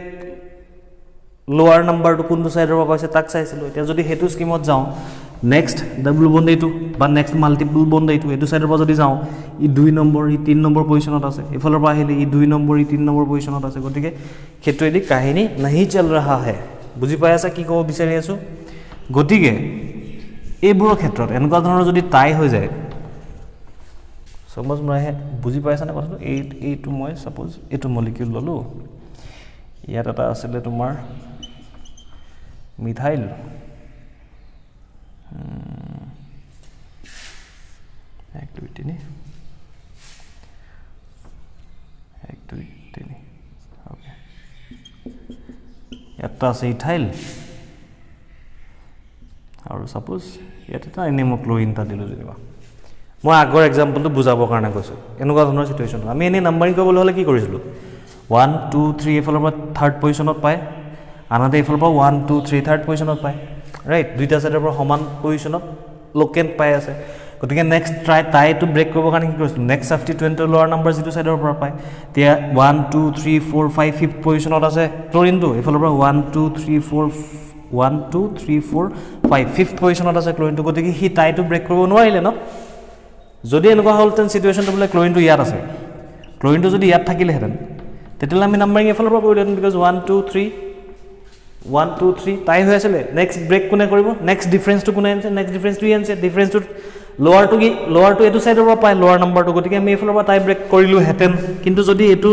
লোৱাৰ নাম্বাৰটো কোনটো ছাইডৰ পৰা পাইছে তাক চাইছিলোঁ এতিয়া যদি সেইটো স্কিমত যাওঁ নেক্সট ডাবল বণ্ড এইটো বা নেক্সট মাল্টিপল বণ্ড এইটো ছাইডৰ পৰা যদি যাওঁ ই 2 নম্বৰ ই 3 নম্বৰ পজিশ্যনত আছে এইফালৰ পৰা আহিলে ই 2 নম্বৰ ই 3 নম্বৰ পজিশ্যনত আছে গতিকে সেইটোৱেদি কাহিনী নাহি চল ৰহা হে বুজি পাই আছা কি ক'ব বিচাৰি আছোঁ গতিকে এইবোৰৰ ক্ষেত্ৰত এনেকুৱা ধৰণৰ যদি টাই হৈ যায় সমজ মই বুজি পাইছানে কথাটো এইটো মই ছাপ'জ এইটো মলিকিউল ল'লোঁ ইয়াত এটা আছিলে তোমাৰ মিথাইল 1 2 3 অ'কে ইয়াত আছে ইথাইল আৰু ছাপ'জ ইয়াত এটা এনেই মই ক্ল'ৰিন এটা দিলোঁ যেনিবা মই আগৰ এক্সাম্পলটো বুজাবৰ কাৰণে কৈছোঁ এনেকুৱা ধৰণৰ চিটুৱেশ্যন আমি এনেই নাম্বাৰিং কৰিবলৈ হ'লে কি কৰিছিলোঁ 1 2 3 এইফালৰ পৰা 3rd পজিশ্যনত পায় আনহাতে এইফালৰ পৰা 1 2 3 3rd পজিশ্যনত পায় ৰাইট দুইটা ছাইডৰ পৰা সমান পজিশ্যনত লোকেণ্ট পাই আছে গতিকে নেক্সট টাইটো ব্ৰেক কৰিবৰ কাৰণে কি কৰিছিলোঁ নেক্সট ছাবষ্টিটুৱেণ্টৰ লোৱাৰ নাম্বাৰ যিটো ছাইডৰ পৰা পায় এতিয়া 1 2 3 4 5 5th পজিশ্যনত আছে ক্ল'ৰিনটো এইফালৰ পৰা 1 2 3 4 1 2 3 4 5 5th পজিশ্যনত আছে ক্ল'ৰিনটো গতিকে সি টাইটো ব্ৰেক কৰিব নোৱাৰিলে ন যদি এনেকুৱা হ'লহেঁতেন চিটুৱেশ্যনটো বোলে ক্ল'ৰিনটো ইয়াত আছে ক্ল'ৰিনটো যদি ইয়াত থাকিলেহেঁতেন তেতিয়াহ'লে আমি নাম্বাৰিং এফালৰ পৰা কৰিলোহেঁতেন বিকজ 1 2 3 1 2 3 টাই হৈ আছিল নেক্সট ব্ৰেক কোনে কৰিব নেক্সট ডিফাৰেন্সটো কোনে আনছে নেক্সট ডিফাৰেন্সটো ই আনছে ডিফাৰেন্সটো লোৱাৰটো কি লোৱাৰটো এটো সাইডৰ পৰা পায় লোৱাৰ নাম্বাৰটো গতিকে আমি এফালৰ পৰা টাই ব্ৰেক কৰিলো হেতেন কিন্তু যদি এটো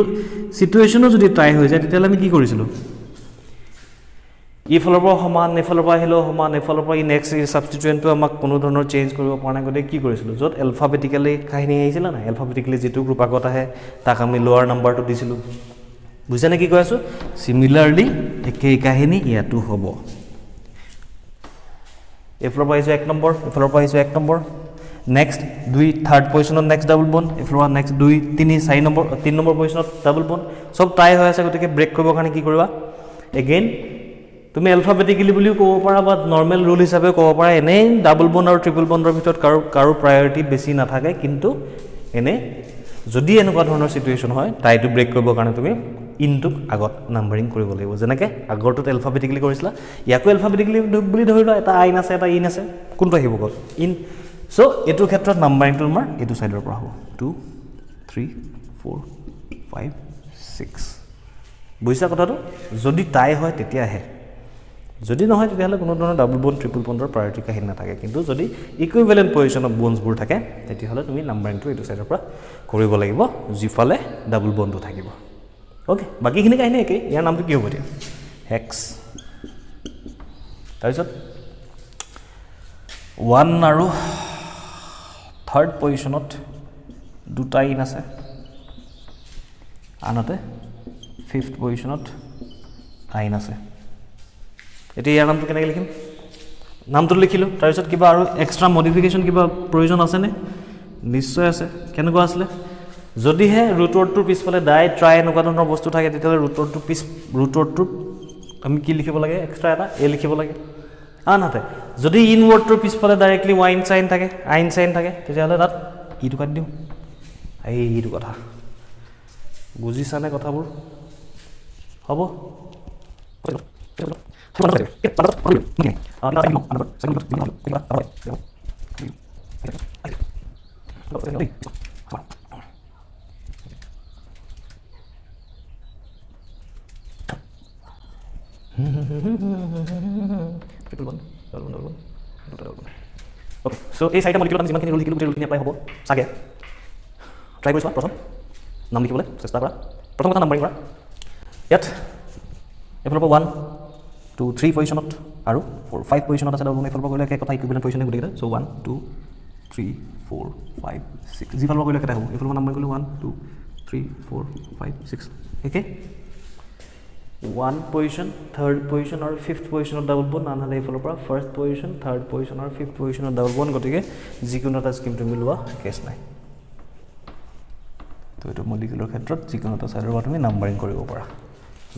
সিচুৱেচনো যদি টাই হৈ যায় তেতিয়া আমি কি কৰিছিলো ইফালৰ পৰা সমান এফালৰ পৰা আহিলো সমান এফালৰ পৰা ই নেক্সট সাবস্টিটিউয়েন্টটো আমাক কোনো ধৰণৰ চেঞ্জ কৰিব পৰা নাই গতিকে কি কৰিছিলো যত এলফাবেটিক্যালি কাহিনী আহিছিল না এলফাবেটিক্যালি যেটো গ্ৰুপ আগত আহে তাক আমি লোৱাৰ নাম্বাৰটো দিছিলো বুঝানে কি কৈ আছো সিমিলাৰলি একেই কাহিনী ইয়াটো হ'ব এফালৰ পৰা আহিছে 1 নম্বৰ এফালৰ পৰা আহিছে 1 নম্বৰ নেক্সট 2 থাৰ্ড পজিশনত নেক্সট ডাবল বন্ড এফালৰ পৰা নেক্সট 2 3 4 নম্বৰ 3 নম্বৰ পজিশনত ডাবল বন্ড সব টাই হৈ আছে গতিকে ব্ৰেক কৰিব কাৰণে কি কৰিবা এগেইন তুমি এলফাবেটিক্যালি বুলিও ক'ব পাৰা বা নৰমাল ৰুল হিচাপে ক'ব পাৰা এনে ডাবল বন্ড আৰু ট্ৰিপল বন্ডৰ ভিতৰত কাৰো প্ৰায়োৰিটি বেছি নাথাকে কিন্তু এনে যদি এনেকুৱা ধৰণৰ সিচুৱেচন হয় টাইটো ব্ৰেক কৰিবৰ কাৰণে তুমি ইনটুক আগত নাম্বাৰিং কৰিব লাগিব যেনেকৈ আগৰটোত এলফাবেটিক্যালি কৰিছিলা ইয়াকো এলফাবেটিক্যালি বুলি ধৰিলা এটা আইন আছে এটা ইন আছে কোনটো আহিব গল ইন সো এটো ক্ষেত্ৰত নাম্বাৰিংটো তোমাৰ এটো সাইডৰ পৰা হ'ব 2 3 4 5 6 বুজিছা কথাটো যদি টাই হয় তেতিয়া আহে যদি নহয় তেতিয়াহলে কোনো ধৰণৰ ডাবল বন্ড ট্ৰিপল বন্ডৰ প্ৰায়োৰিটি কাহিনী নাথাকে কিন্তু যদি ইকুইভ্যালেন্ট পজিশন অফ বন্ডছবোৰ থাকে তেতিয়াহলে তুমি নাম্বাৰিংটো এটো সাইডৰ পৰা কৰিব লাগিব জিফালে ডাবল বন্ডটো থাকিব ওকে বাকিখিনি কাহিনী একে ইয়াৰ নামটো কি হ'ব এতিয়া হেক্স তাৰপিছত 1 আৰু থাৰ্ড পজিশনত দুটা ইন আছে আনতে ফিফথ পজিশনত আইন আছে এতিয়া ইয়াৰ নামটো কেনেকৈ লিখিম নামটো লিখিলো তাৰপিছত কিবা আৰু এক্সট্ৰা মডিফিকেশন কিবা প্ৰয়োজন আছে নে নিশ্চয় আছে কেনেকুৱা আছিল যদিহে ৰুট ৱৰ্ডটোৰ পিছফালে ডাই ট্ৰাই এনেকুৱা ধৰণৰ বস্তু থাকে তেতিয়াহ'লে ৰুট ৱৰ্ডটোত আমি কি লিখিব লাগে এক্সট্ৰা এটা এ লিখিব লাগে আনহাতে যদি ইন ৱৰ্ডটোৰ পিছফালে ডাইৰেক্টলি ওয়াইন সাইন থাকে আইন সাইন থাকে তেতিয়াহ'লে তাত ইটো কাটি দিওঁ এইটো কথা বুজিছানে কথাবোৰ হ'ব সো এই চাৰিটা মলিকিউলত আমি যিমানখিনি ৰুল শিকিলো ৰুলখিনি এপ্লাই হ'ব চাগে ট্ৰাই কৰিছোৱা প্ৰথম নাম লিখিবলৈ চেষ্টা কৰা প্ৰথম কথা নাম্বাৰিং কৰা ইয়াত এফালৰ পৰা 1 2 3 পজিশনত আৰু 4 5 পজিশনত আছে ডাবল এফালৰ পৰা কৰিলে একে কথা ইকুইভ্যালেন্ট পজিশনে গোটেইটা সো 1 2 3 4 5 6 জিফালৰ পৰা কৰিলে কেটা হ'ব এফালৰ পৰা নাম্বাৰিং কৰিলে 1 2 3 4 5 6 একে 1 পজিশন থাৰ্ড পজিশন আৰু ফিফথ পজিশনত ডাবল বন্ড আনহাতে এফালৰ পৰা ফাৰ্স্ট পজিশন থাৰ্ড পজিশন আৰু ফিফথ পজিশনত ডাবল বন্ড গতিকে যিকোনো এটা স্কিমটো মিলোৱা কেছ নাই তো এটো মলিকিউলৰ ক্ষেত্ৰত যিকোনো এটা সাইডৰ পৰা তুমি নাম্বাৰিং কৰিব পাৰা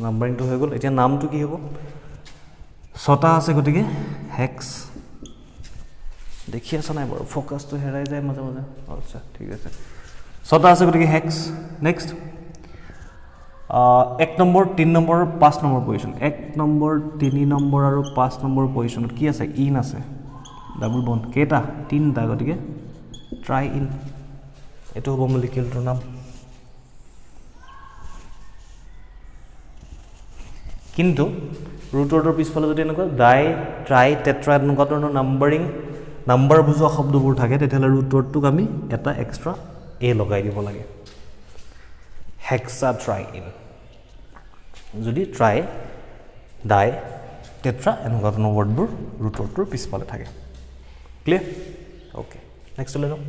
নাম্বাৰিংটো হৈ গ'ল এতিয়া নামটো কি হ'ব ছটা আছে গতিকে হেক্স দেখি আছা নাই বাৰু ফোকাসটো হেৰাই যায় মাজে মাজে আচ্ছা ঠিক আছে ছটা আছে গতিকে hex next 1 number 3 number 5 number position 1 number 3 number আৰু 5 নম্বৰ পজিশনত কি আছে ইন আছে ডাবল বন্ড কেটা তিনটা গতিকে ট্ৰাই ইন এটো হ'ব মলিকিউলটোৰ নাম কিন্তু ৰুট ৱৰ্ডৰ পিছফালে যদি এনেকুৱা ডাই ট্ৰাই টেট্ৰা এনেকুৱা ধৰণৰ নাম্বাৰ বুজোৱা শব্দবোৰ থাকে তেতিয়াহ'লে ৰুট ৱৰ্ডটোক আমি এটা এক্সট্ৰা এ লগাই দিব লাগে হেক্সা ট্ৰাই ইন যদি ট্ৰাই ডাই টেট্ৰা এনেকুৱা ধৰণৰ ৱৰ্ডবোৰ ৰুট ৱৰ্ডটোৰ পিছফালে থাকে ক্লিয়াৰ ওকে নেক্সট লৈ যাওঁ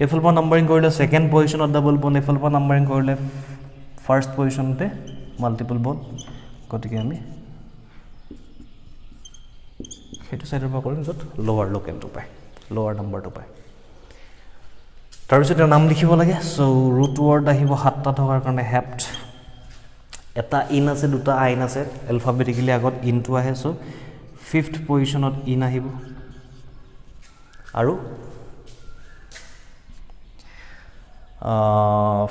এফালৰ পৰা নাম্বাৰিং কৰিলে ছেকেণ্ড পজিশনত ডাবল বন্ড এফালৰ পৰা নাম্বাৰিং কৰিলে ফাৰ্ষ্ট পজিশনতে মাল্টিপল বন্ড গতিকে আমি সেইটো সাইডৰ পৰা কৰিম য'ত লোৱাৰ লোকেলটো পায় লোৱাৰ নাম্বাৰটো পায় তাৰপিছত নাম লিখিব লাগে সো ৰুট ৱৰ্ড আহিব 7টা থকাৰ কাৰণে হেপ্ট এটা ইন আছে দুটা আইন আছে এলফাবেটিক্যালি আগত ইনটো আহে সো ফিফথ পজিশনত ইন আহিব আৰু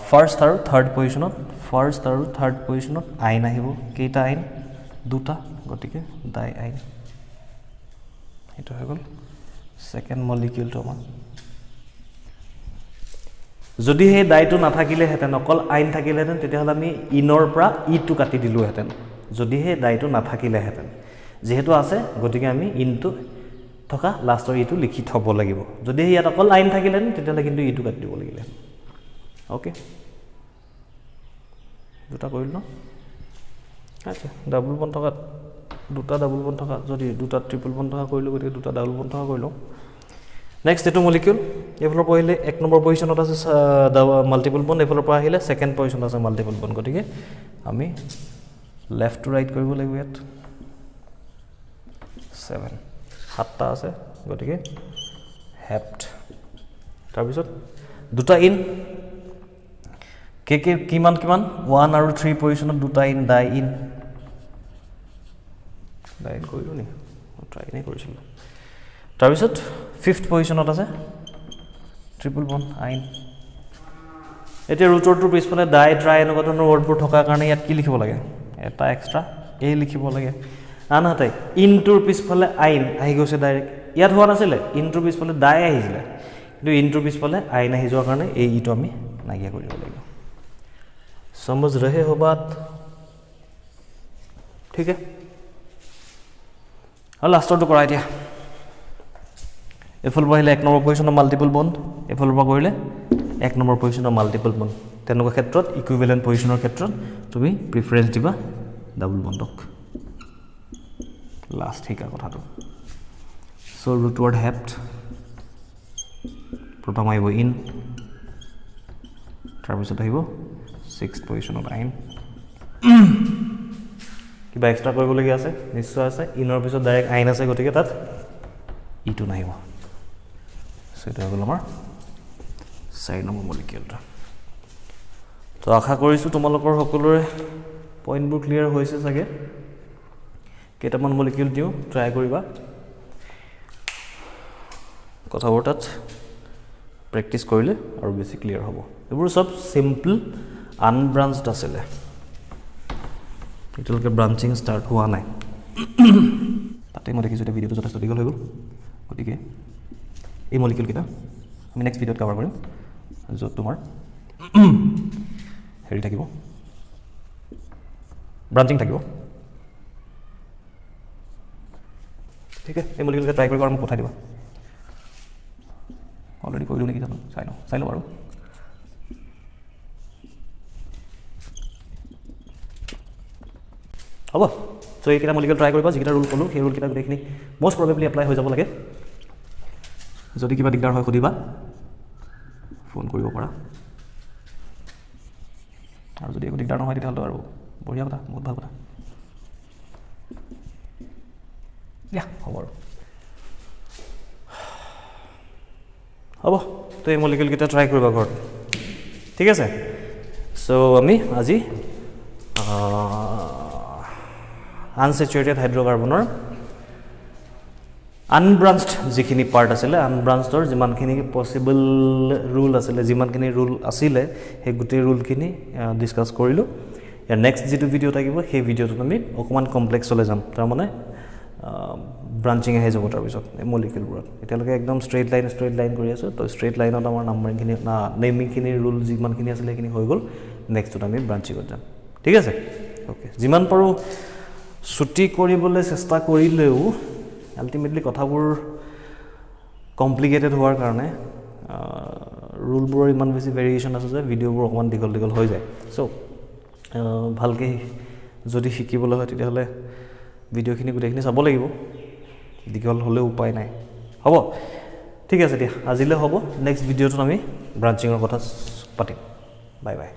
ফাৰ্স্ট আৰু থাৰ্ড পজিশনত আইন আহিব কেইটা আইন দুটা গতিকে ডাই আইন এটা হৈ গ'ল সেকেন্ড মলিকিউলটো আমাৰ যদি হে ডাইটো নাথাকিলে হেতেন অকল আইন থাকিলে হেতেন তেতিয়াহ'লে আমি ইনৰ পৰা ইটো কাটি দিলো হেতেন যদিহে ডাইটো নাথাকিলেহেঁতেন যেহেতু আছে গতিকে আমি ইনটো থকা লাষ্টৰ ইটো লিখি থ'ব লাগিব যদি ইয়াত অকল আইন থাকিলেহেঁতেন তেতিয়াহ'লে কিন্তু ইটো কাটি দিব লাগিলে অ'কে দুটা কৰিল ন আচ্ছা ডাবল বন থকা দুটা ডাবল বন থকা যদি দুটা ট্ৰিপল বন থকা কৰিলোঁ গতিকে দুটা ডাবল বন থকা কৰিলোঁ নেক্সট এইটো মলিকিউল এইফালৰ পৰা আহিলে 1 নম্বৰ পজিশ্যনত আছে মাল্টিপল বন এইফালৰ পৰা আহিলে ছেকেণ্ড পজিশ্যনত আছে মাল্টিপল বন গতিকে আমি লেফ্ট টু ৰাইট কৰিব লাগিব ইয়াত 7 7টা আছে গতিকে হেপ্ট তাৰপিছত দুটা ইন কিমান 1 আৰু 3 পজিশ্যনত দুটা ইন ডাই ইন কৰিলোঁ নি ট্ৰাই নে কৰিছিলোঁ তাৰপিছত 5th পজিশ্যনত আছে ট্ৰিপল বন আইন এতিয়া ৰুটৰটোৰ পিছফালে ডাই ট্ৰাই এনেকুৱা ধৰণৰ ৱৰ্ডবোৰ থকাৰ কাৰণে ইয়াত কি লিখিব লাগে এটা এক্সট্ৰা এ লিখিব লাগে আনহাতে ইনটোৰ পিছফালে আইন আহি গৈছে ডাইৰেক্ট ইয়াত হোৱা নাছিলে ইনটোৰ পিছফালে ডাই আহিছিলে কিন্তু ইনটোৰ পিছফালে আইন আহি যোৱাৰ কাৰণে এই ইটো আমি নাইকিয়া কৰি দিব লাগিব समझ रहे हो बात ठीक है और लास्टरটো কৰাই দিয়া এফল পৰা আহিলে 1 নম্বৰ পজিশ্যনৰ মাল্টিপল বন্ড এফল পৰা কৰিলে 1 নম্বৰ পজিশ্যনৰ মাল্টিপল বন্ড তেনেকুৱা ক্ষেত্ৰত ইকুইভেলেন্ট পজিশ্যনৰ ক্ষেত্ৰত তুমি প্ৰিফাৰেন্স দিবা ডাবল বন্ডক লাষ্ট হিকা কথাটো সো ৰুট ৱৰ্ড হেপ্ট প্ৰথম আহিব ইন তাৰপিছত আহিব 6th পজিশ্যনত আইন কিবা এক্সট্ৰা কৰিবলগীয়া আছে নিশ্চয় আছে ইনৰ পিছত ডাইৰেক্ট আইন আছে গতিকে তাত ইটো নাহিব সেটা হ'ল আমাৰ 4 নম্বৰ মলিকিউলটো তো আশা কৰিছোঁ তোমালোকৰ সকলোৰে পইণ্টবোৰ ক্লিয়াৰ হৈছে চাগে কেইটামান মলিকিউল দিওঁ ট্ৰাই কৰিবা কথাবোৰ তাত প্ৰেক্টিছ কৰিলে আৰু বেছি ক্লিয়াৰ হ'ব এইবোৰ সব সিম্পল আনব্ৰাঞ্চড আছিলে এতিয়ালৈকে ব্ৰাঞ্চিং ষ্টাৰ্ট হোৱা নাই তাতে মই দেখিছোঁ এতিয়া ভিডিঅ'টো যথেষ্ট দীঘল হৈ গ'ল গতিকে এই মলিকিউলকেইটা আমি নেক্সট ভিডিঅ'ত কভাৰ কৰিম য'ত তোমাৰ হেৰি থাকিব ব্ৰাঞ্চিং থাকিব ঠিক আছে এই মলিকিউলকেইটা ট্ৰাই কৰিব আৰু মোক পঠাই দিবা অলৰেডি কৰিলোঁ নেকি জানো চাই লওঁ আৰু হ'ব সো এইকেইটা মলিকিউল ট্ৰাই কৰিবা যিকেইটা ৰুল ক'লোঁ সেই ৰুলকেইটা গোটেইখিনি মষ্ট প্ৰবেবলি এপ্লাই হৈ যাব লাগে যদি কিবা দিগদাৰ হয় সুধিবা ফোন কৰিব পাৰা আৰু যদি একো দিগদাৰ নহয় তেতিয়াহ'লে আৰু বঢ়িয়া কথা বহুত ভাল কথা দিয়া হ'ব আৰু হ'ব তো এই মলিকিউলকেইটা ট্ৰাই কৰিবা ঘৰত ঠিক আছে সো আমি আজি আনসেচুৰেটেড হাইড্ৰকাৰ্বনৰ আনব্ৰাঞ্চড যিখিনি পাৰ্ট আছিলে আনব্ৰাঞ্চডৰ যিমানখিনি পচিবল ৰুল আছিলে যিমানখিনি ৰুল আছিলে সেই গোটেই ৰুলখিনি ডিছকাছ কৰিলোঁ ইয়াৰ নেক্সট যিটো ভিডিঅ' থাকিব সেই ভিডিঅ'টোত আমি অকণমান কমপ্লেক্সলৈ যাম তাৰমানে ব্ৰাঞ্চিং আহি যাব তাৰপিছত এই মলিকিউলবোৰত এতিয়ালৈকে একদম ষ্ট্ৰেইট লাইন কৰি আছোঁ তো ষ্ট্ৰেইট লাইনত আমাৰ নাম্বাৰিংখিনি নেমিংখিনিৰ ৰুল যিমানখিনি আছিলে সেইখিনি হৈ গ'ল নেক্সটত আমি ব্ৰাঞ্চিঙত যাম ঠিক আছে অ'কে যিমান পাৰোঁ ছুটি কৰিবলৈ চেষ্টা কৰিলেও আল্টিমেটলি কথাবোৰ কমপ্লিকেটেড হোৱাৰ কাৰণে ৰুলবোৰৰ ইমান বেছি ভেৰিয়েশ্যন আছে যে ভিডিঅ'বোৰ অকণমান দীঘল হৈ যায় চ' ভালকৈ যদি শিকিবলৈ হয় তেতিয়াহ'লে ভিডিঅ'খিনি গোটেইখিনি চাব লাগিব দীঘল হ'লেও উপায় নাই হ'ব ঠিক আছে দিয়া আজিলৈ হ'ব নেক্সট ভিডিঅ'টোত আমি ব্ৰাঞ্চিঙৰ কথা পাতিম বাই বাই